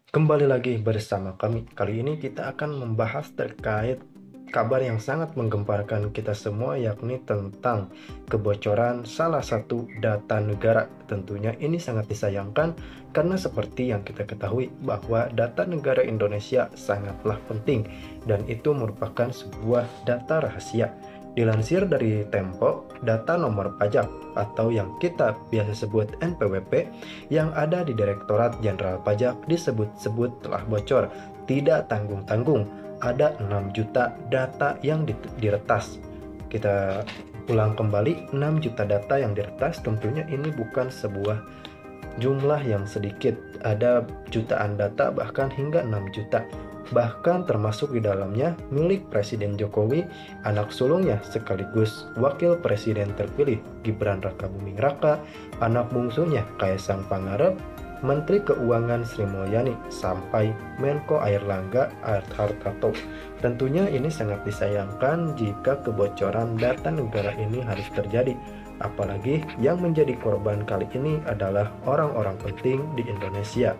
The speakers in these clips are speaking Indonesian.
Kembali lagi bersama kami. Kali ini kita akan membahas terkait kabar yang sangat menggemparkan kita semua, yakni tentang kebocoran salah satu data negara. Tentunya ini sangat disayangkan karena seperti yang kita ketahui bahwa data negara Indonesia sangatlah penting dan itu merupakan sebuah data rahasia. Dilansir dari Tempo, data nomor pajak atau yang kita biasa sebut NPWP yang ada di Direktorat Jenderal Pajak disebut-sebut telah bocor. Tidak tanggung-tanggung, ada 6 juta data yang diretas. Kita ulang kembali, 6 juta data yang diretas. Tentunya ini bukan sebuah jumlah yang sedikit, ada jutaan data bahkan hingga 6 juta. Bahkan termasuk di dalamnya milik Presiden Jokowi, anak sulungnya sekaligus Wakil Presiden terpilih Gibran Rakabuming Raka, anak bungsunya Kaisang Pangarep, Menteri Keuangan Sri Mulyani, sampai Menko Airlangga Hartarto. Tentunya ini sangat disayangkan jika kebocoran data negara ini harus terjadi. Apalagi yang menjadi korban kali ini adalah orang-orang penting di Indonesia.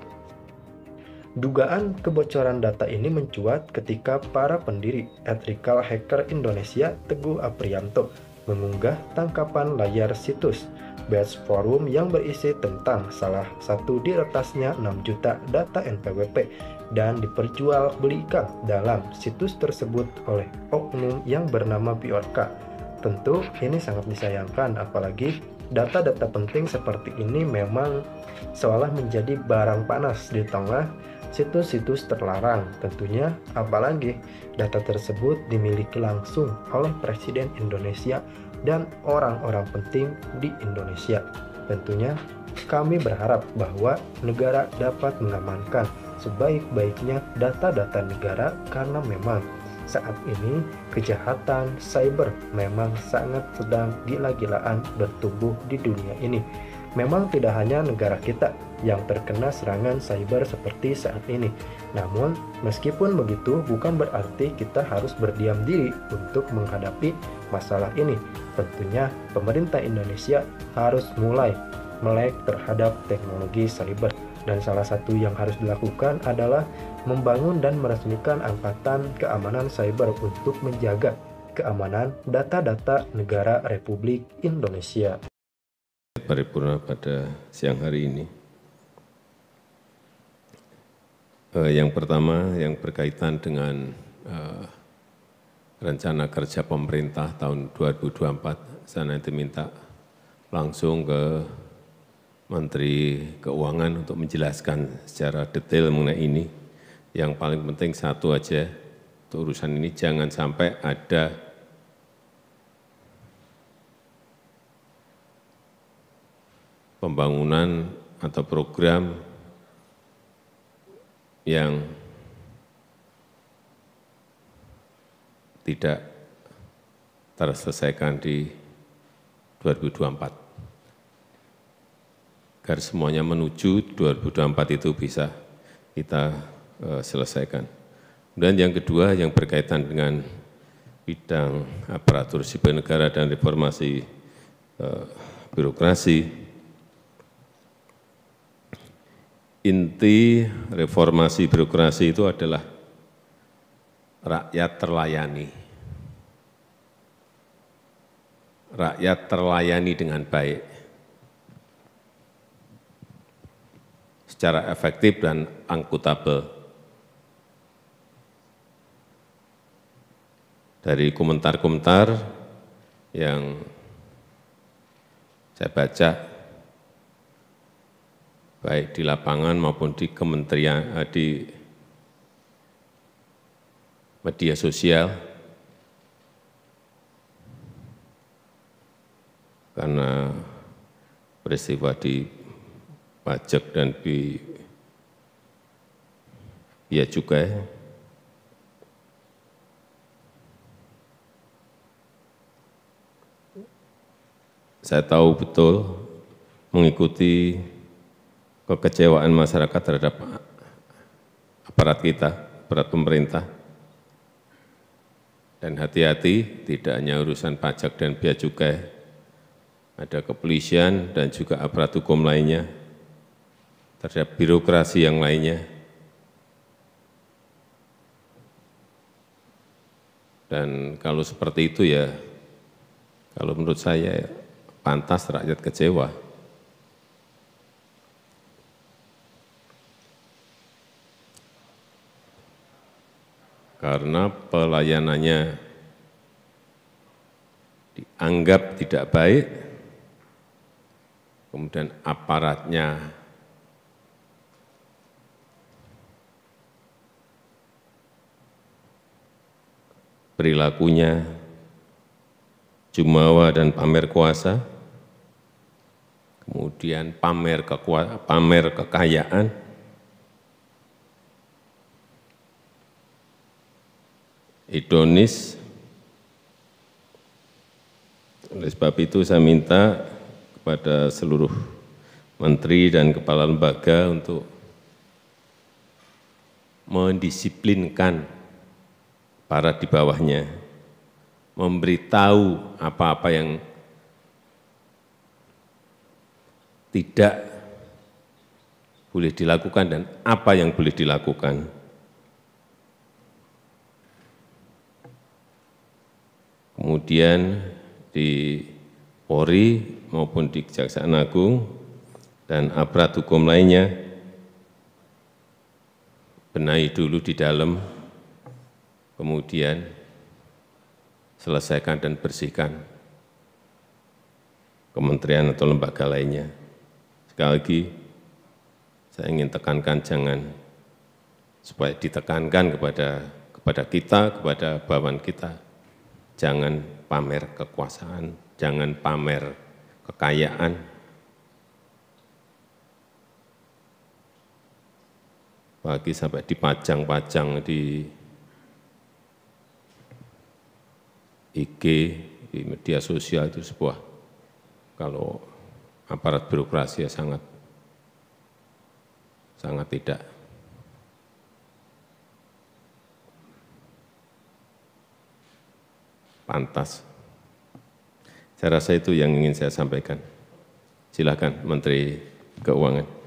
Dugaan kebocoran data ini mencuat ketika para pendiri Ethical Hacker Indonesia Teguh Aprianto mengunggah tangkapan layar situs Batch Forum yang berisi tentang salah satu diretasnya 6 juta data NPWP dan diperjualbelikan dalam situs tersebut oleh oknum yang bernama Biorka. Tentu ini sangat disayangkan, apalagi data-data penting seperti ini memang seolah menjadi barang panas di tengah situs-situs terlarang. Tentunya apalagi data tersebut dimiliki langsung oleh Presiden Indonesia dan orang-orang penting di Indonesia. Tentunya kami berharap bahwa negara dapat mengamankan sebaik-baiknya data-data negara karena memang saat ini kejahatan cyber memang sangat sedang gila-gilaan bertumbuh di dunia ini. Memang tidak hanya negara kita yang terkena serangan cyber seperti saat ini. Namun, meskipun begitu bukan berarti kita harus berdiam diri untuk menghadapi masalah ini. Tentunya pemerintah Indonesia harus mulai melek terhadap teknologi cyber. Dan salah satu yang harus dilakukan adalah membangun dan meresmikan Angkatan Keamanan Cyber untuk menjaga keamanan data-data negara Republik Indonesia. Paripurna pada siang hari ini. Yang pertama yang berkaitan dengan rencana kerja pemerintah tahun 2024, saya nanti minta langsung ke Menteri Keuangan untuk menjelaskan secara detail mengenai ini. Yang paling penting satu aja, untuk urusan ini jangan sampai ada pembangunan atau program yang tidak terselesaikan di 2024. Agar semuanya menuju 2024 itu bisa kita selesaikan. Dan yang kedua yang berkaitan dengan bidang aparatur sipil negara dan reformasi birokrasi. Inti reformasi birokrasi itu adalah rakyat terlayani. Rakyat terlayani dengan baik, secara efektif dan akuntabel. Dari komentar-komentar yang saya baca, baik di lapangan maupun di kementerian, di media sosial, karena peristiwa di pajak dan biaya cukai, saya tahu betul mengikuti kekecewaan masyarakat terhadap aparat kita, aparat pemerintah. Dan hati-hati, tidak hanya urusan pajak dan biaya cukai, ada kepolisian dan juga aparat hukum lainnya, terhadap birokrasi yang lainnya, Dan kalau seperti itu ya, kalau menurut saya pantas rakyat kecewa. Karena pelayanannya dianggap tidak baik, kemudian aparatnya perilakunya jumawa dan pamer kuasa, kemudian pamer kekayaan, hedonis. Oleh sebab itu saya minta kepada seluruh menteri dan kepala lembaga untuk mendisiplinkan para di bawahnya, memberitahu apa-apa yang tidak boleh dilakukan dan apa yang boleh dilakukan. Kemudian di Polri maupun di Kejaksaan Agung dan aparat hukum lainnya, benahi dulu di dalam, kemudian selesaikan dan bersihkan kementerian atau lembaga lainnya. Sekali lagi, saya ingin tekankan supaya ditekankan kepada kita, kepada bawahan kita, jangan pamer kekuasaan, jangan pamer kekayaan. Apalagi sampai dipajang-pajang di IG, di media sosial, itu sebuah, kalau aparat birokrasi ya sangat tidak pantas. Saya rasa itu yang ingin saya sampaikan. Silakan Menteri Keuangan.